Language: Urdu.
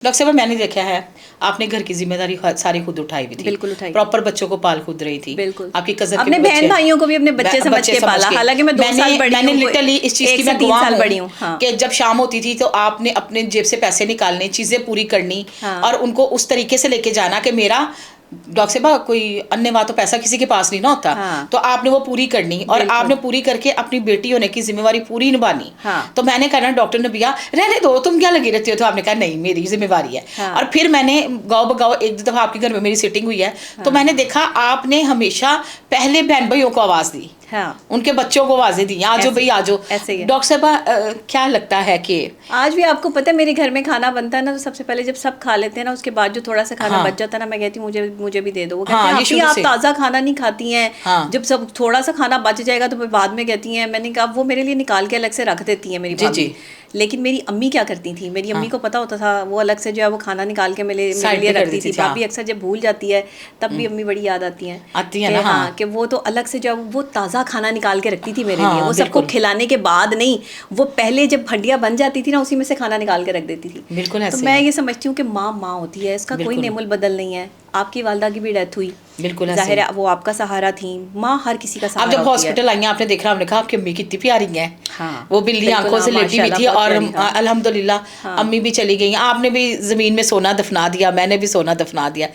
ڈاکٹر صاحب میں نے دیکھا ہے آپ نے گھر کی ذمہ داری ساری خود اٹھائی ہوئی تھی. بالکل اٹھائی, پراپر بچوں کو پال خود رہی تھی. بالکل آپ کی کزن اپنے بہن بھائیوں کو بھی اپنے بچے سمجھ کے پالا. حالانکہ میں 2 سال بڑی ہوں, میں نے لٹرلی اس چیز کی میں 3 گواہ سال بڑی ہوں ہاں. کہ جب شام ہوتی تھی تو آپ نے اپنے جیب سے پیسے نکالنے, چیزیں پوری کرنی اور ان کو اس طریقے سے لے کے جانا کہ میرا ڈاکٹر صاحب کوئی انیہ تو پیسہ کسی کے پاس نہیں نہ ہوتا, تو آپ نے وہ پوری کرنی اور آپ نے پوری کر کے اپنی بیٹی ہونے کی ذمہ داری پوری نبھانی. تو میں نے کہا ڈاکٹر نبیہ رہنے دو, تم کیا لگی رہتی ہو؟ تو آپ نے کہا نہیں میری ذمہ داری ہے. اور پھر میں نے گاؤں بگاؤ ایک دفعہ آپ کے گھر میں میری سیٹنگ ہوئی ہے تو میں نے دیکھا آپ نے ہمیشہ پہلے بہن بھائیوں کو آواز دی, ان کے بچوں کو آوازیں دی, آ جاؤ بھائی آ جاؤ. ڈاکٹر صاحبہ کیا لگتا ہے کہ آج بھی آپ کو پتہ ہے میرے گھر میں کھانا بنتا ہے نا, تو سب سے پہلے جب سب کھا لیتے ہیں نا, اس کے بعد جو تھوڑا سا کھانا بچ جاتا ہے نا, میں کہتی ہوں مجھے بھی دے دو. وہ کہتے ہیں آپ تازہ کھانا نہیں کھاتی ہیں, جب سب تھوڑا سا کھانا بچ جائے گا تو بعد میں کہتی ہیں. میں نے کہا وہ میرے لیے نکال کے الگ سے رکھ دیتی ہیں میری بھابھی. لیکن میری امی کیا کرتی تھیں, میری امی کو پتا ہوتا تھا, وہ الگ سے جو ہے وہ کھانا نکال کے میرے لیے رکھتی تھی. بھابھی اکثر جب بھول جاتی ہے تب بھی امی بڑی یاد آتی ہیں کہ ہاں کہ وہ تو الگ سے جو وہ تازہ کھانا نکال کے رکھتی تھی میرے لیے. وہ سب کو کھلانے کے بعد نہیں, وہ پہلے جب ہڈیاں بن جاتی تھی نا اسی میں سے کھانا نکال کے رکھ دیتی تھی. تو میں یہ سمجھتی ہوں کہ ماں ہوتی ہے, اس کا کوئی نعم البدل نہیں ہے. آپ کی والدہ کی بھی ڈیتھ ہوئی, بالکل ظاہر ہے وہ آپ کا سہارا تھیں. ماں ہر کسی کا سہارا ہوتی ہے. اب جب ہاسپٹل آئی ہیں آپ نے دیکھا, ہم نے کہا آپ کی امی کتنی پیاری ہیں, وہ بلی آنکھوں سے لیٹی ہوئی تھی اور الحمدللہ امی بھی چلی گئی. آپ نے بھی زمین میں سونا دفنا دیا, میں نے بھی سونا دفنا دیا.